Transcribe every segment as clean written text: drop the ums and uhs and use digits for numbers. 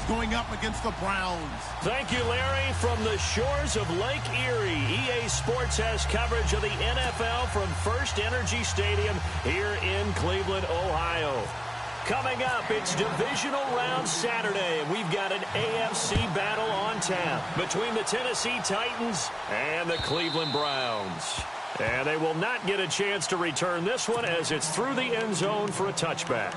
going up against the Browns. Thank you, Larry. From the shores of Lake Erie, EA Sports has coverage of the NFL from First Energy Stadium here in Cleveland, Ohio. Coming up, it's Divisional Round Saturday, and we've got an AFC battle on tap between the Tennessee Titans and the Cleveland Browns. And they will not get a chance to return this one as it's through the end zone for a touchback.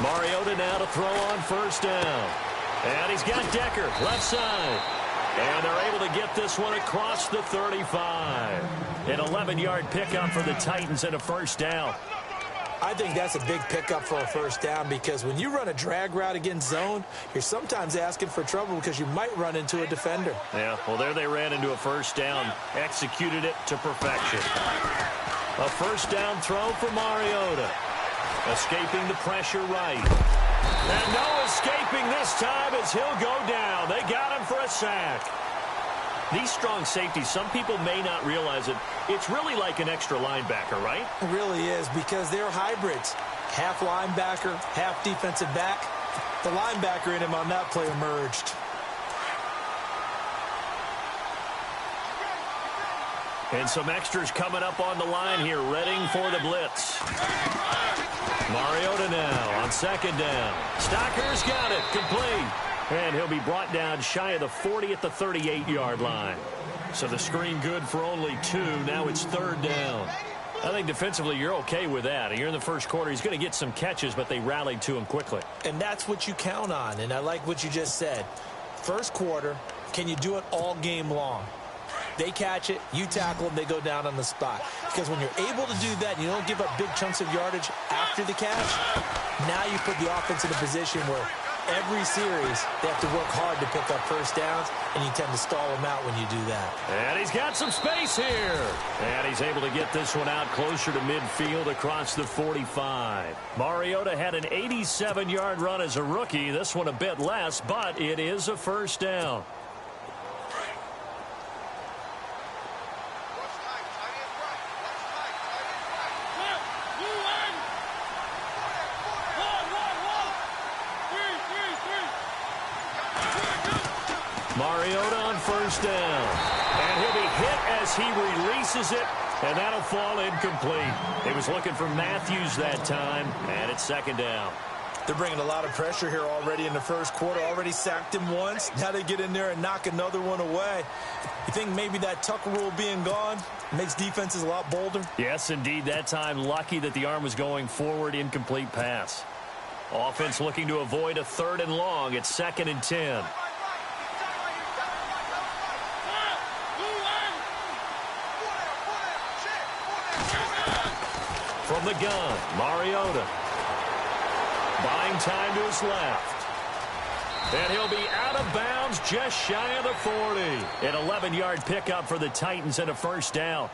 Mariota now to throw on first down. And he's got Decker, left side. And they're able to get this one across the 35. An 11-yard pickup for the Titans and a first down. I think that's a big pickup for a first down because when you run a drag route against zone, you're sometimes asking for trouble because you might run into a defender. Yeah, well, there they ran into a first down, executed it to perfection. A first down throw for Mariota. Escaping the pressure right. And no escaping this time as he'll go down. They got him for a sack. These strong safeties, some people may not realize it. It's really like an extra linebacker, right? It really is because they're hybrids. Half linebacker, half defensive back. The linebacker in him on that play emerged. And some extras coming up on the line here, readying for the blitz. Mariota now on second down. Stocker's got it, complete. And he'll be brought down shy of the 40 at the 38-yard line. So the screen good for only 2. Now it's third down. I think defensively you're okay with that. You're in the first quarter. He's going to get some catches, but they rallied to him quickly. And that's what you count on, and I like what you just said. First quarter, can you do it all game long? They catch it, you tackle them, they go down on the spot. Because when you're able to do that and you don't give up big chunks of yardage after the catch, now you put the offense in a position where every series they have to work hard to pick up first downs, and you tend to stall them out when you do that. And he's got some space here. And he's able to get this one out closer to midfield across the 45. Mariota had an 87-yard run as a rookie. This one a bit less, but it is a first down. Mariota on first down. And he'll be hit as he releases it, and that'll fall incomplete. He was looking for Matthews that time, and it's second down. They're bringing a lot of pressure here already in the first quarter. Already sacked him once. Now they get in there and knock another one away. You think maybe that Tucker rule being gone makes defenses a lot bolder? Yes, indeed. That time, lucky that the arm was going forward, incomplete pass. Offense looking to avoid a third and long. It's 2nd and 10. From the gun, Mariota. Buying time to his left. And he'll be out of bounds just shy of the 40. An 11-yard pickup for the Titans and a first down.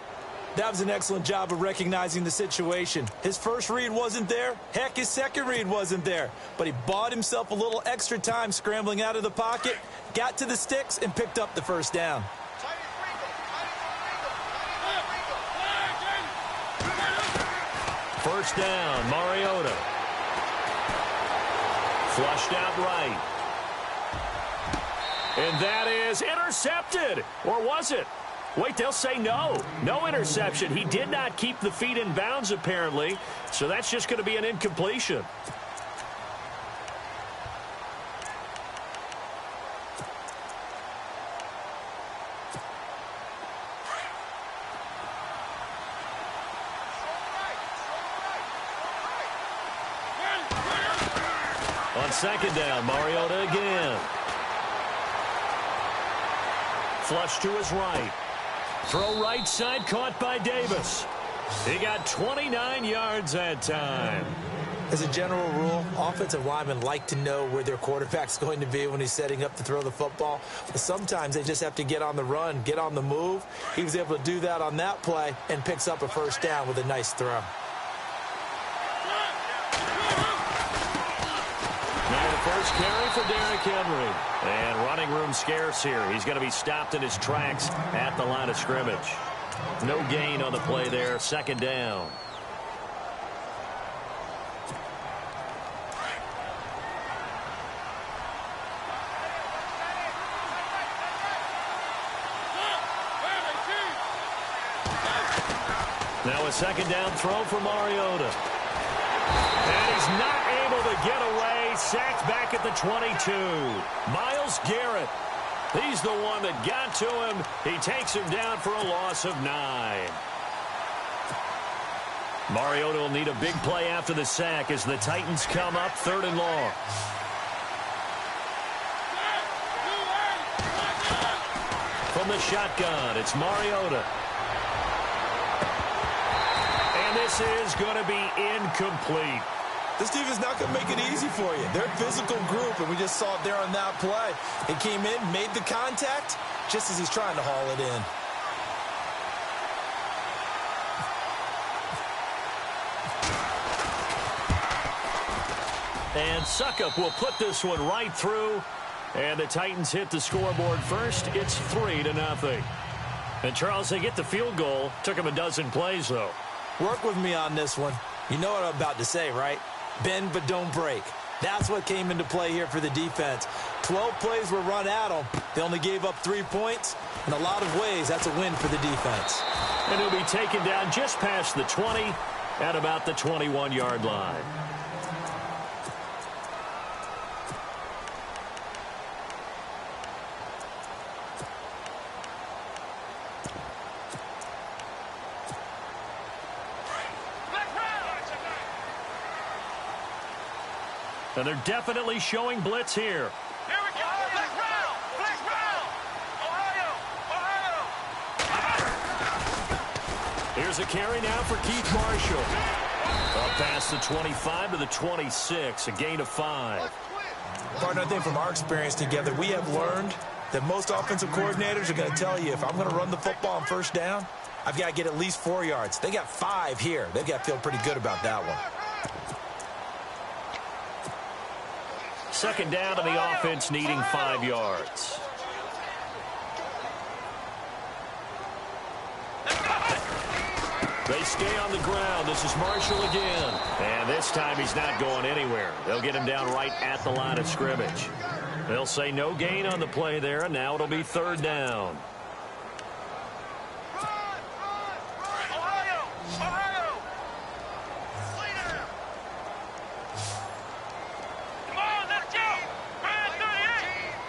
That was an excellent job of recognizing the situation. His first read wasn't there. Heck, his second read wasn't there. But he bought himself a little extra time scrambling out of the pocket, got to the sticks, and picked up the first down. First down, Mariota. Flushed out right. And that is intercepted. Or was it? Wait, they'll say no. No interception. He did not keep the feet in bounds, apparently. So that's just going to be an incompletion. On second down, Mariota again. Flush to his right. Throw right side, caught by Davis. He got 29 yards that time. As a general rule, offensive linemen like to know where their quarterback's going to be when he's setting up to throw the football. But sometimes they just have to get on the run, get on the move. He was able to do that on that play and picks up a first down with a nice throw. first carry for Derrick Henry. And running room scarce here. He's going to be stopped in his tracks at the line of scrimmage. No gain on the play there. Second down. Now a second down throw for Mariota. And he's not able to get away. Sacked back at the 22. Myles Garrett. He's the one that got to him. He takes him down for a loss of 9. Mariota will need a big play after the sack as the Titans come up 3rd and long. From the shotgun, it's Mariota. And this is going to be incomplete. This defense not going to make it easy for you. They're a physical group, and we just saw it there on that play. It came in, made the contact, just as he's trying to haul it in. And Suckup will put this one right through. And the Titans hit the scoreboard first. It's 3-0. And, Charles, they get the field goal. Took them a dozen plays, though. Work with me on this one. You know what I'm about to say, right? Bend but don't break. That's what came into play here for the defense. 12 plays were run at them. They only gave up 3 points. In a lot of ways, that's a win for the defense. And he'll be taken down just past the 20 at about the 21-yard line. And they're definitely showing blitz here. Here we go. Flex round. Flex round. Ohio. Ohio. Here's a carry now for Keith Marshall. Up past the 25 to the 26. A gain of 5. Partner, I think from our experience together, we have learned that most offensive coordinators are going to tell you, if I'm going to run the football on first down, I've got to get at least 4 yards. They got 5 here. They've got to feel pretty good about that one. Second down to the offense needing 5 yards. They stay on the ground. This is Marshall again. And this time he's not going anywhere. They'll get him down right at the line of scrimmage. They'll say no gain on the play there, and now it'll be 3rd down.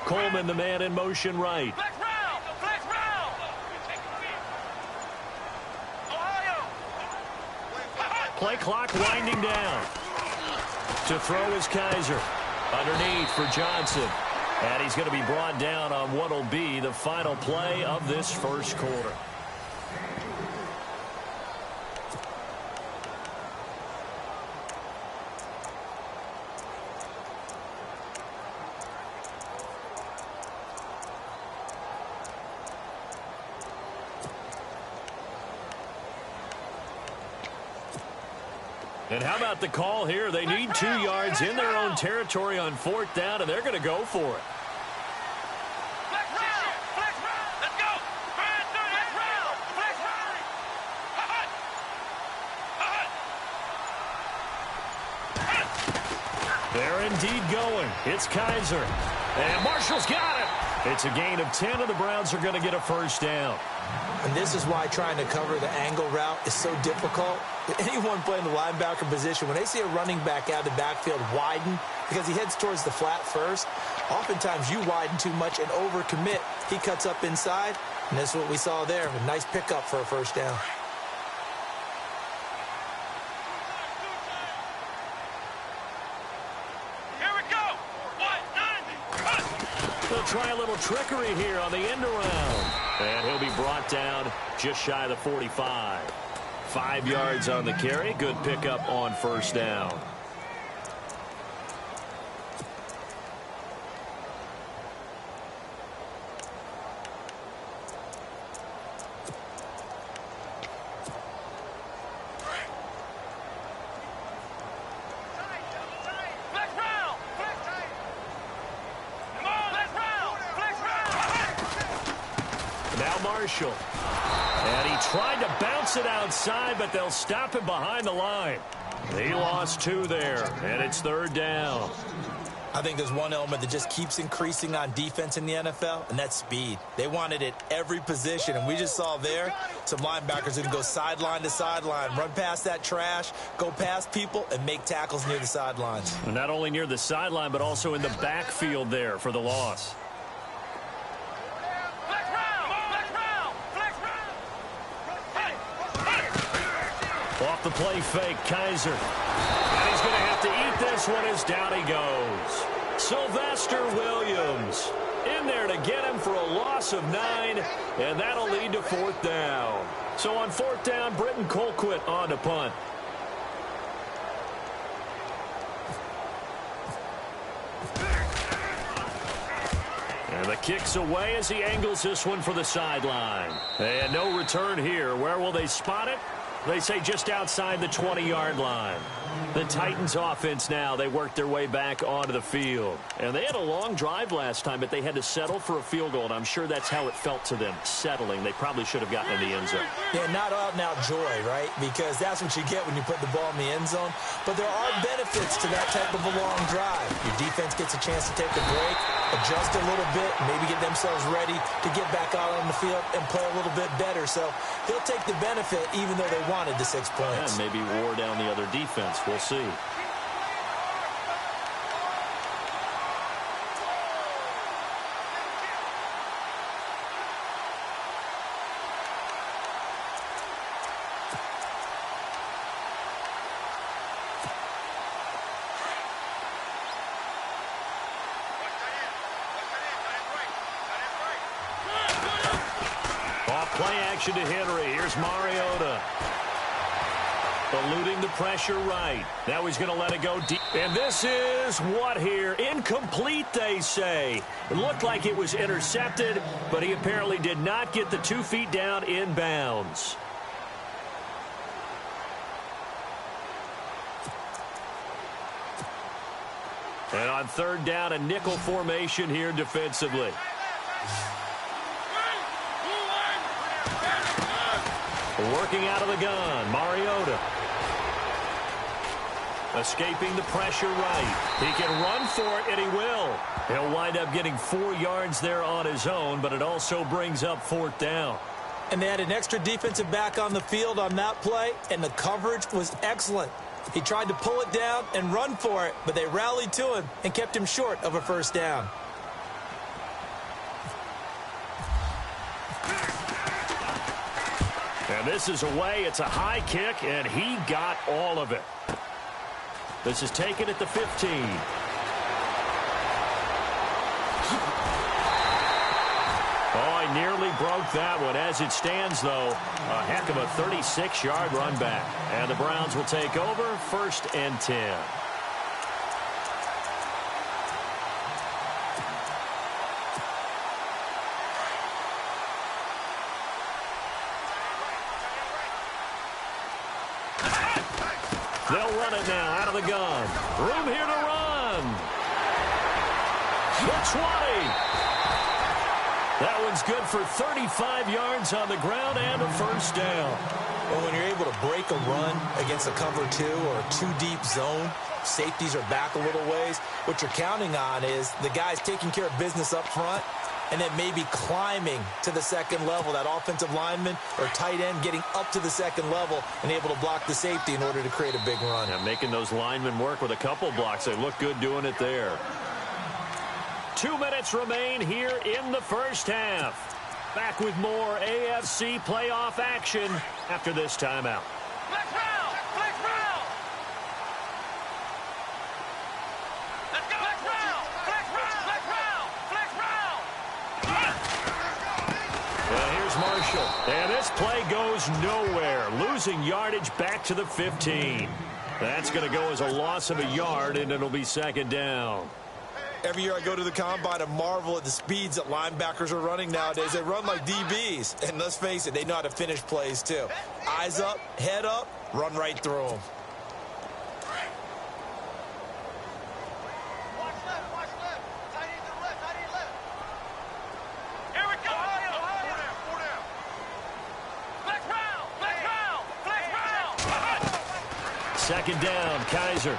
Coleman, the man in motion right. Flex round. Flex round. Ohio. Play clock winding down. To throw is Kaiser. Underneath for Johnson. And he's going to be brought down on what will be the final play of this first quarter. And how about the call here? They need 2 yards in their own territory on 4th down, and they're going to go for it. Flex round. Flex round. Let's go. Flex round. Flex round. They're indeed going. It's Kaiser. And Marshall's got it. It's a gain of 10, and the Browns are going to get a first down. And this is why trying to cover the angle route is so difficult. Anyone playing the linebacker position, when they see a running back out of the backfield widen because he heads towards the flat first, oftentimes you widen too much and overcommit. He cuts up inside, and that's what we saw there. A nice pickup for a first down. Here we go. 1, 9, They'll try a little trickery here on the end around. And he'll be brought down just shy of the 45. 5 yards on the carry. Good pickup on first down. Marshall. And he tried to bounce it outside, but they'll stop him behind the line. He lost 2 there, and it's 3rd down. I think there's one element that just keeps increasing on defense in the NFL, and that's speed. They want it at every position, and we just saw there some linebackers who can go sideline to sideline, run past that trash, go past people, and make tackles near the sidelines. And not only near the sideline, but also in the backfield there for the loss. Off the play fake, Kaiser. And he's going to have to eat this one as down he goes. Sylvester Williams in there to get him for a loss of 9, and that'll lead to 4th down. So on 4th down, Britton Colquitt on to punt. And the kick's away as he angles this one for the sideline. And no return here. Where will they spot it? They say just outside the 20-yard line. The Titans offense now, they worked their way back onto the field. And they had a long drive last time, but they had to settle for a field goal, and I'm sure that's how it felt to them, settling. They probably should have gotten in the end zone. Yeah, not out-and-out joy, right? Because that's what you get when you put the ball in the end zone. But there are benefits to that type of a long drive. Your defense gets a chance to take a break, adjust a little bit, maybe get themselves ready to get back out on the field and play a little bit better. So they'll take the benefit even though they wanted the 6 points. And maybe wore down the other defense. We'll see. Off play action to Henry. Here's Mariota. Eluding the pressure right. Now he's going to let it go deep. And this is what here? Incomplete, they say. It looked like it was intercepted, but he apparently did not get the 2 feet down in bounds. And on 3rd down, a nickel formation here defensively. Working out of the gun, Mariota. Escaping the pressure right. He can run for it, and he will. He'll wind up getting 4 yards there on his own, but it also brings up 4th down. And they had an extra defensive back on the field on that play, and the coverage was excellent. He tried to pull it down and run for it, but they rallied to him and kept him short of a 1st down. And this is away. It's a high kick, and he got all of it. This is taken at the 15. Oh, he nearly broke that one. As it stands, though, a heck of a 36-yard run back. And the Browns will take over 1st and 10. They'll run it now out of the gun. Room here to run. The 20. That one's good for 35 yards on the ground and a 1st down. Well, when you're able to break a run against a cover 2 or a 2-deep zone, safeties are back a little ways. What you're counting on is the guys taking care of business up front and then maybe climbing to the 2nd level, that offensive lineman or tight end getting up to the 2nd level and able to block the safety in order to create a big run. Yeah, making those linemen work with a couple blocks. They look good doing it there. 2 minutes remain here in the 1st half. Back with more AFC playoff action after this timeout. Flex round! Flex round! Let's go! Flex round! Flex round! Flex round! Flex round! Well, here's Marshall. And this play goes nowhere. Losing yardage back to the 15. That's going to go as a loss of a yard, and it'll be 2nd down. Every year I go to the combine and marvel at the speeds that linebackers are running nowadays. They run like DBs. And let's face it, they know how to finish plays too. Eyes up, head up, run right through them. Watch left! Tight end to the left! Tight end left! Here we go! 4 down! Second down, Kaiser.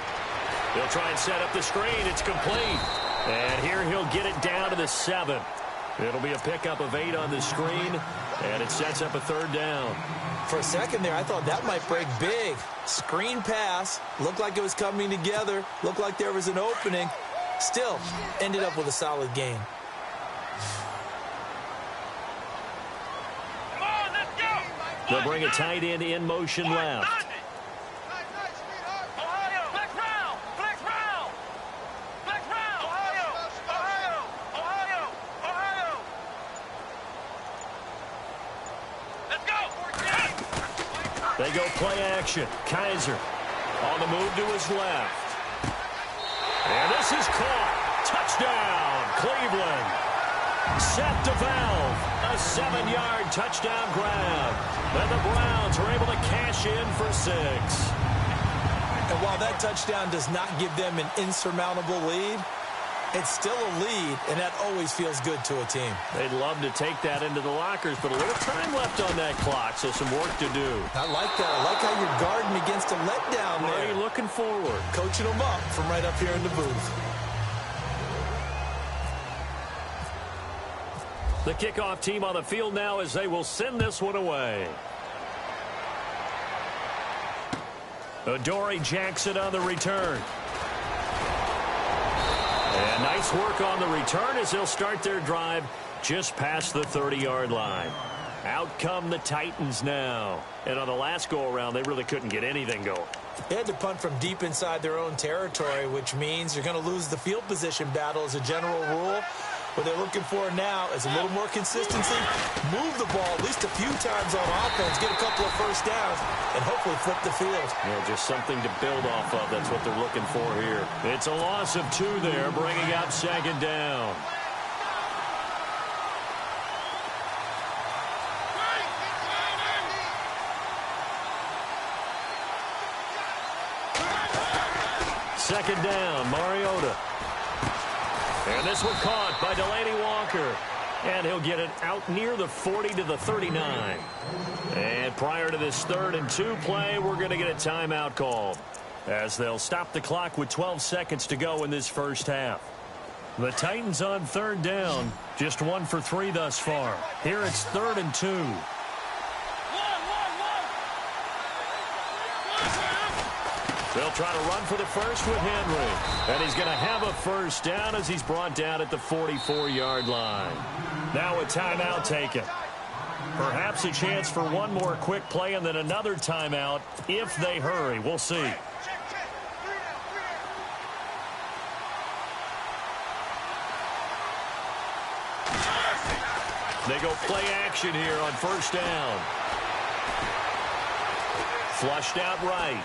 He'll try and set up the screen. It's complete. And here he'll get it down to the 7. It'll be a pickup of 8 on the screen, and it sets up a third down. For a second there, I thought that might break big. Screen pass. Looked like it was coming together. Looked like there was an opening. Still, ended up with a solid game. Come on, let's go. They'll bring a tight end in motion left. Ohio, flex round, flex round, flex round. Ohio, Ohio, Ohio, Ohio. Let's go. They go play action. Kaiser on the move to his left. And this is caught. Touchdown, Cleveland. Set to valve. A 7-yard touchdown grab. And the Browns are able to cash in for 6. And while that touchdown does not give them an insurmountable lead, it's still a lead, and that always feels good to a team. They'd love to take that into the lockers, but a little time left on that clock, so some work to do. I like that. I like how you're guarding against a letdown there. Already looking forward. Coaching them up from right up here in the booth. The kickoff team on the field now as they will send this one away. Adoree Jackson on the return. And nice work on the return as they'll start their drive just past the 30-yard line. Out come the Titans now. And on the last go-around, they really couldn't get anything going. They had to punt from deep inside their own territory, which means you're going to lose the field position battle as a general rule. What they're looking for now is a little more consistency, move the ball at least a few times on offense, get a couple of first downs, and hopefully flip the field. Yeah, just something to build off of. That's what they're looking for here. It's a loss of 2 there, bringing up second down. Second down, Mariota. And this one caught by Delaney Walker. And he'll get it out near the 40 to the 39. And prior to this 3rd and 2 play, we're going to get a timeout called, as they'll stop the clock with 12 seconds to go in this first half. The Titans on 3rd down, just 1 for 3 thus far. Here it's 3rd and 2. They'll try to run for the first with Henry. And he's going to have a first down as he's brought down at the 44-yard line. Now a timeout taken. Perhaps a chance for one more quick play and then another timeout if they hurry. We'll see. They go play action here on first down. Flushed out right.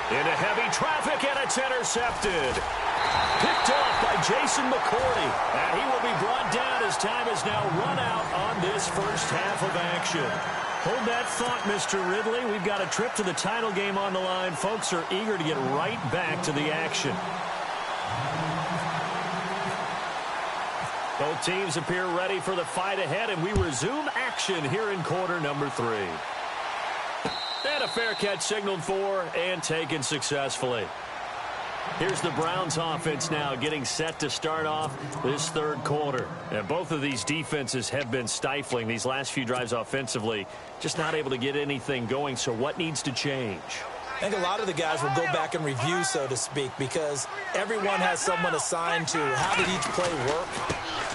Into heavy traffic, and it's intercepted. Picked off by Jason McCourty. And he will be brought down as time is now run out on this first half of action. Hold that thought, Mr. Ridley. We've got a trip to the title game on the line. Folks are eager to get right back to the action. Both teams appear ready for the fight ahead, and we resume action here in quarter number 3. And a fair catch signaled for and taken successfully. Here's the Browns offense now getting set to start off this 3rd quarter. And both of these defenses have been stifling these last few drives offensively. Just not able to get anything going. So what needs to change? I think a lot of the guys will go back and review, so to speak, because everyone has someone assigned to how did each play work.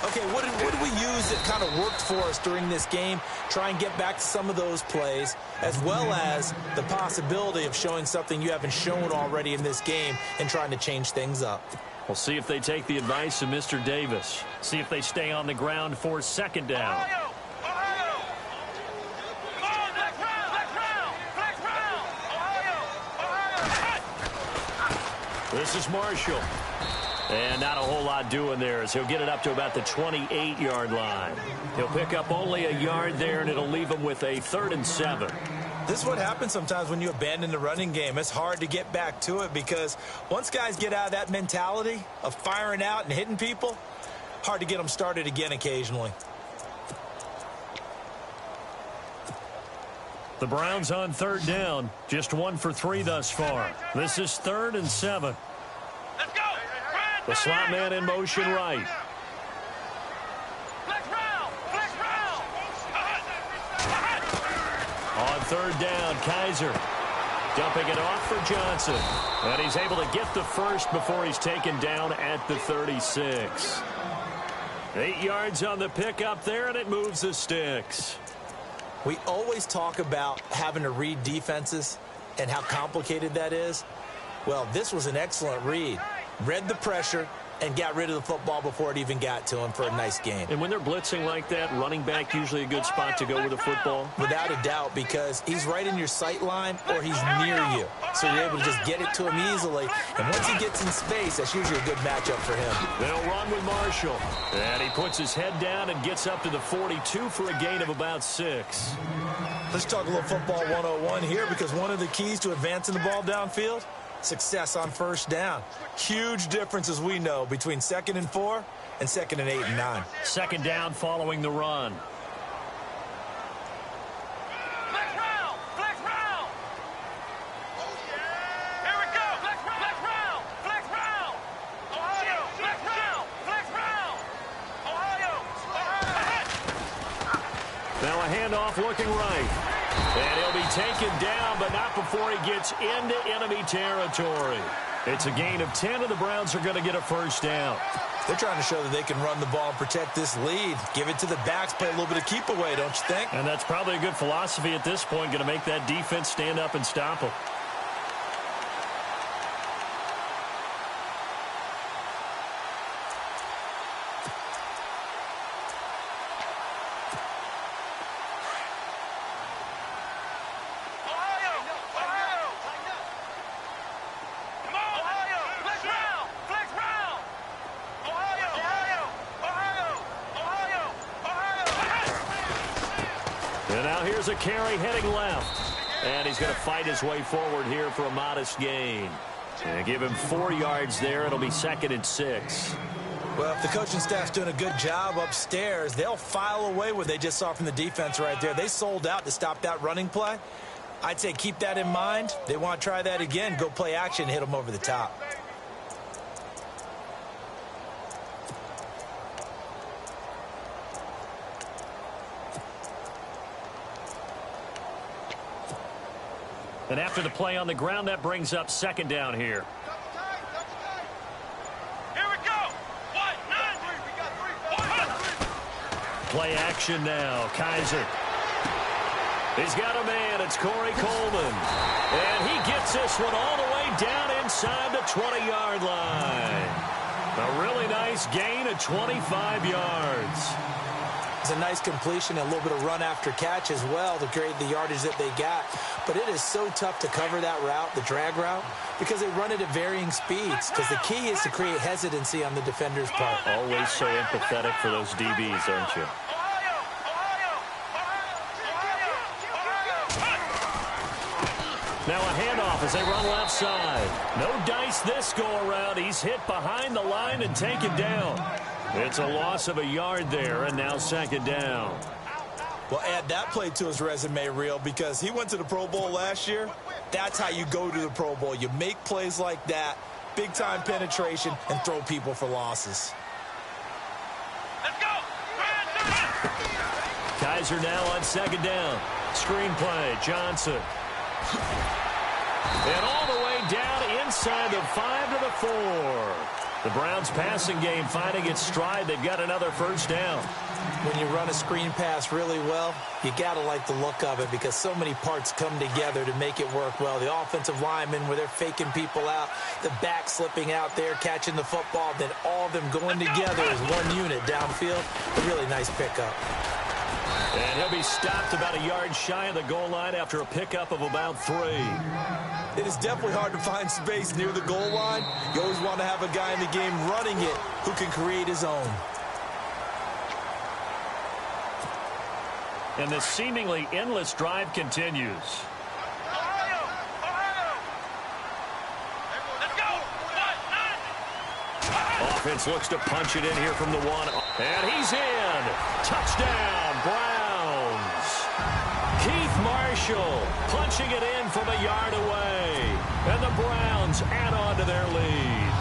Okay, what did we use that kind of worked for us during this game? Try and get back to some of those plays, as well as the possibility of showing something you haven't shown already in this game and trying to change things up. We'll see if they take the advice of Mr. Davis. See if they stay on the ground for second down. Ohio! Ohio! Come on, flex round! Flex round! Flex round! Ohio! Ohio! This is Marshall. And not a whole lot doing there as he'll get it up to about the 28-yard line. He'll pick up only a yard there, and it'll leave him with a 3rd and 7. This is what happens sometimes when you abandon the running game. It's hard to get back to it because once guys get out of that mentality of firing out and hitting people, hard to get them started again occasionally. The Browns on third down. Just 1 for 3 thus far. This is 3rd and 7. Let's go. The slot man in motion right. Flex round. Flex round. On third down, Kaiser dumping it off for Johnson. And he's able to get the first before he's taken down at the 36. 8 yards on the pickup there, and it moves the sticks. We always talk about having to read defenses and how complicated that is. Well, this was an excellent read. Read the pressure and got rid of the football before it even got to him for a nice gain. And when they're blitzing like that, running back usually a good spot to go with the football? Without a doubt, because he's right in your sight line or he's near you. So you're able to just get it to him easily. And once he gets in space, that's usually a good matchup for him. They'll run with Marshall. And he puts his head down and gets up to the 42 for a gain of about 6. Let's talk a little football 101 here, because one of the keys to advancing the ball downfield, success on first down. Huge difference, as we know, between 2nd and 4 and 2nd and 8 and 9. Second down following the run. Flex round. Flex round. Here we go. Flex round. Flex round. Ohio. Flex round. Flex round. Ohio. Now a handoff looking right. And he'll be taken down, but not before he gets into enemy territory. It's a gain of 10, and the Browns are going to get a first down. They're trying to show that they can run the ball and protect this lead. Give it to the backs, play a little bit of keep away, don't you think? And that's probably a good philosophy at this point, going to make that defense stand up and stop them. Here's a carry heading left. And he's going to fight his way forward here for a modest gain. And give him 4 yards there. It'll be 2nd and 6. Well, if the coaching staff's doing a good job upstairs, they'll file away what they just saw from the defense right there. They sold out to stop that running play. I'd say keep that in mind. They want to try that again. Go play action, hit them over the top. And after the play on the ground, that brings up 2nd down here. Here we go. 1, 9, 3. Play action now. Kaiser. He's got a man. It's Corey Coleman. And he gets this one all the way down inside the 20-yard line. A really nice gain of 25 yards. It's a nice completion and a little bit of run after catch as well to create the yardage that they got. But it is so tough to cover that route, the drag route, because they run it at varying speeds. Because the key is to create hesitancy on the defender's part. Always so empathetic for those DBs, aren't you? Now a handoff as they run left side. No dice this go-around. He's hit behind the line and taken down. It's a loss of a yard there, and now 2nd down. Well, add that play to his resume reel, because he went to the Pro Bowl last year. That's how you go to the Pro Bowl. You make plays like that, big-time penetration, and throw people for losses. Let's go. Kaiser now on 2nd down. Screen play, Johnson. And all the way down inside the 5 to the 4. The Browns passing game finding its stride. They've got another first down. When you run a screen pass really well, you got to like the look of it, because so many parts come together to make it work well. The offensive linemen, where they're faking people out, the back slipping out there, catching the football, then all of them going together as one unit downfield. A really nice pickup. And he'll be stopped about a yard shy of the goal line after a pickup of about 3. It is definitely hard to find space near the goal line. You always want to have a guy in the game running it who can create his own. And the seemingly endless drive continues. Let's go. 1, 9. Offense looks to punch it in here from the 1. And he's in. Touchdown, Browns. Keith Marsh special. Punching it in from a yard away. And the Browns add on to their lead.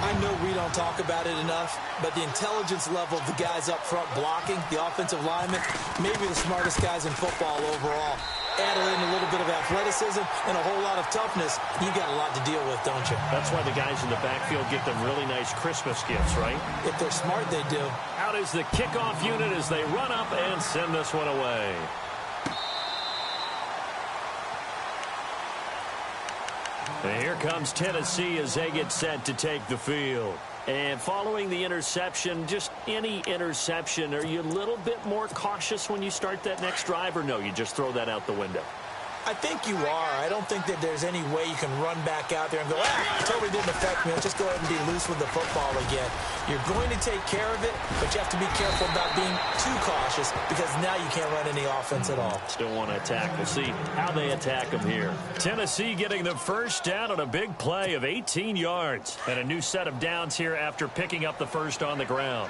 I know we don't talk about it enough, but the intelligence level of the guys up front blocking, the offensive linemen, maybe the smartest guys in football overall. Add in a little bit of athleticism and a whole lot of toughness, you got a lot to deal with, don't you? That's why the guys in the backfield get them really nice Christmas gifts, right? If they're smart, they do. Out is the kickoff unit as they run up and send this one away. And here comes Tennessee as they get set to take the field. And following the interception, just any interception, are you a little bit more cautious when you start that next drive, or no, you just throw that out the window? I think you are. I don't think that there's any way you can run back out there and go, totally didn't affect me. Let's just go ahead and be loose with the football again. You're going to take care of it, but you have to be careful about being too cautious because now you can't run any offense at all. Still want to attack. We'll see how they attack them here. Tennessee getting the first down on a big play of 18 yards. And a new set of downs here after picking up the first on the ground.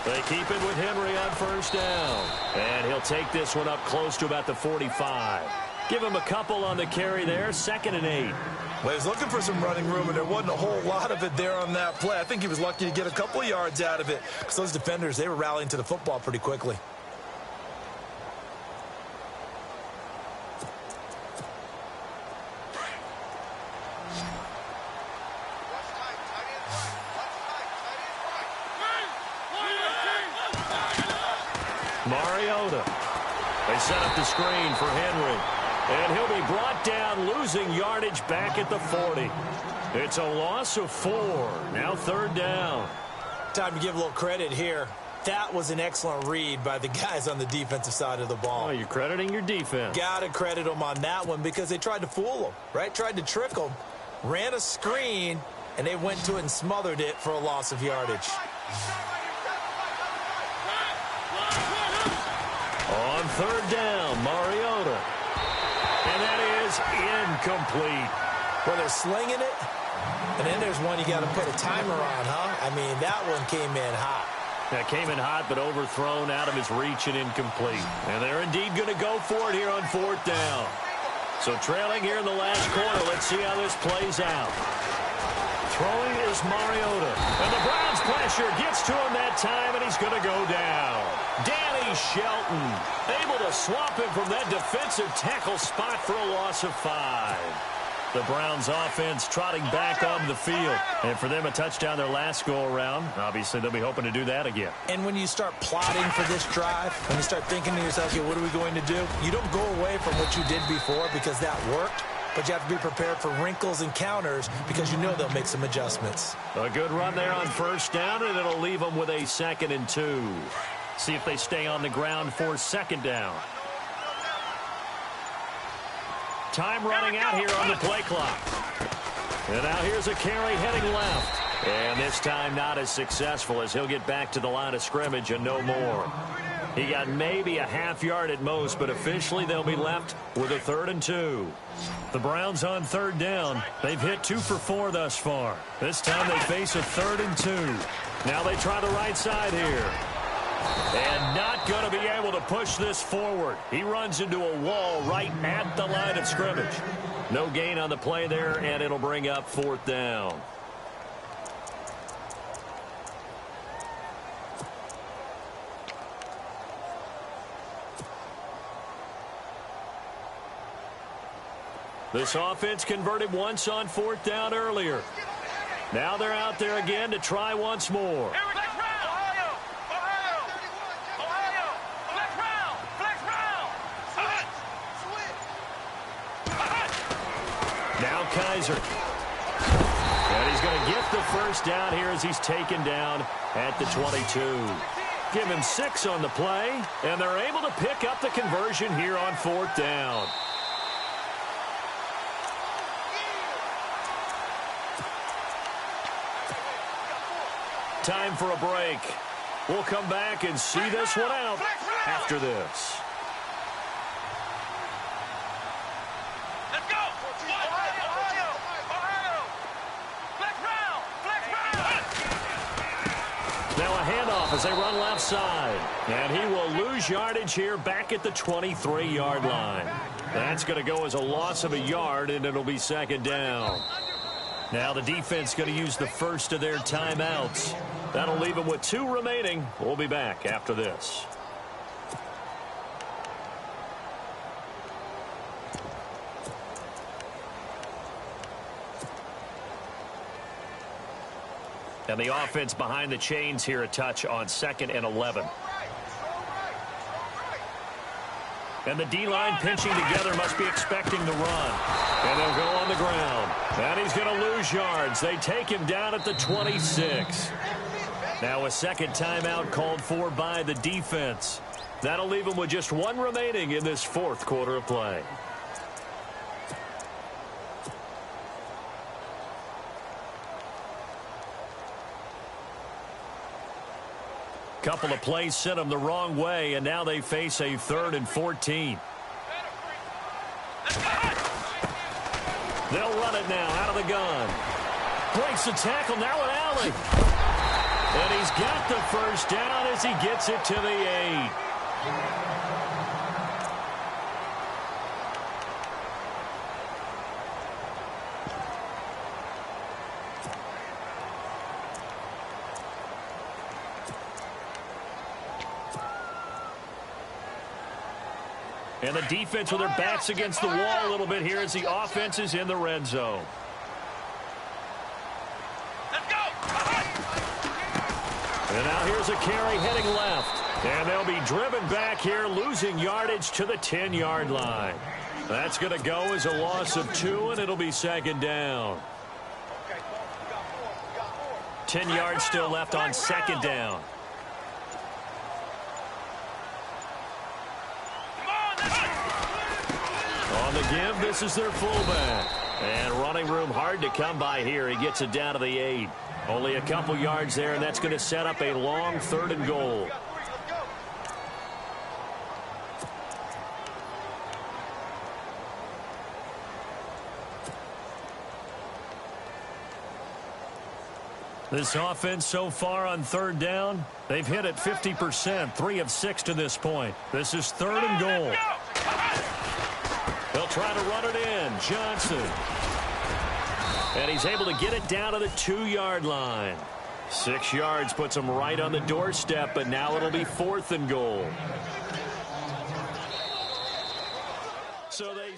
They keep it with Henry on first down. And he'll take this one up close to about the 45. Give him a couple on the carry there. 2nd and 8. Well, he was looking for some running room, and there wasn't a whole lot of it there on that play. I think he was lucky to get a couple of yards out of it because those defenders, they were rallying to the football pretty quickly. Mariota. They set up the screen for Henry. And he'll be brought down, losing yardage back at the 40. It's a loss of 4. Now 3rd down. Time to give a little credit here. That was an excellent read by the guys on the defensive side of the ball. Oh, you're crediting your defense. Got to credit them on that one because they tried to fool them, right? Tried to trick them, ran a screen, and they went to it and smothered it for a loss of yardage. On 3rd down, Mariota. And that is incomplete. Well, they're slinging it, and then there's one you got to put a timer on, huh? I mean, that one came in hot. That came in hot, but overthrown, out of his reach and incomplete. And they're indeed going to go for it here on 4th down. So trailing here in the last quarter, let's see how this plays out. Throwing is Mariota. And the Browns pressure gets to him that time, and he's going to go down. Danny Shelton able to swamp him from that defensive tackle spot for a loss of 5. The Browns offense trotting back onto the field. And for them, a touchdown their last go-around. Obviously, they'll be hoping to do that again. And when you start plotting for this drive, when you start thinking to yourself, okay, what are we going to do? You don't go away from what you did before because that worked. But you have to be prepared for wrinkles and counters because you know they'll make some adjustments. A good run there on 1st down, and it'll leave them with a 2nd and 2. See if they stay on the ground for 2nd down. Time running out here on the play clock. And now here's a carry heading left. And this time not as successful as he'll get back to the line of scrimmage and no more. He got maybe a half yard at most, but officially they'll be left with a 3rd and 2. The Browns on 3rd down. They've hit 2 for 4 thus far. This time they face a 3rd and 2. Now they try the right side here. And not going to be able to push this forward. He runs into a wall right at the line of scrimmage. No gain on the play there, and it'll bring up 4th down. This offense converted once on 4th down earlier. Now they're out there again to try once more. Now Kaiser. And he's going to get the first down here as he's taken down at the 22. Give him 6 on the play, and they're able to pick up the conversion here on 4th down. Time for a break. We'll come back and see this one out after this. Let's go! Now a handoff handoff as they run left side. And he will lose yardage here back at the 23-yard line. That's going to go as a loss of a yard, and it'll be second down. Now the defense going to use the first of their timeouts. That'll leave them with 2 remaining. We'll be back after this. And the offense behind the chains here a touch on 2nd and 11. And the D-line pinching together must be expecting the run. And they'll go on the ground. And he's going to lose yards. They take him down at the 26. Now a second timeout called for by the defense. That'll leave him with just 1 remaining in this 4th quarter of play. Couple of plays sent them the wrong way, and now they face a 3rd and 14. They'll run it now out of the gun. Breaks the tackle now with Allen. And he's got the first down as he gets it to the 8. And the defense with their backs against the wall a little bit here as the offense is in the red zone. Let's go! And now here's a carry heading left. And they'll be driven back here, losing yardage to the 10-yard line. That's going to go as a loss of 2, and it'll be second down. 10 yards still left on second down. On the give, this is their fullback. And running room hard to come by here. He gets it down to the 8. Only a couple yards there, and that's going to set up a long 3rd and goal. This offense so far on 3rd down, they've hit it 50%, 3 of 6 to this point. This is 3rd and goal. They'll try to run it in. Johnson. And he's able to get it down to the 2-yard line. 6 yards puts him right on the doorstep, but now it'll be 4th and goal. So they...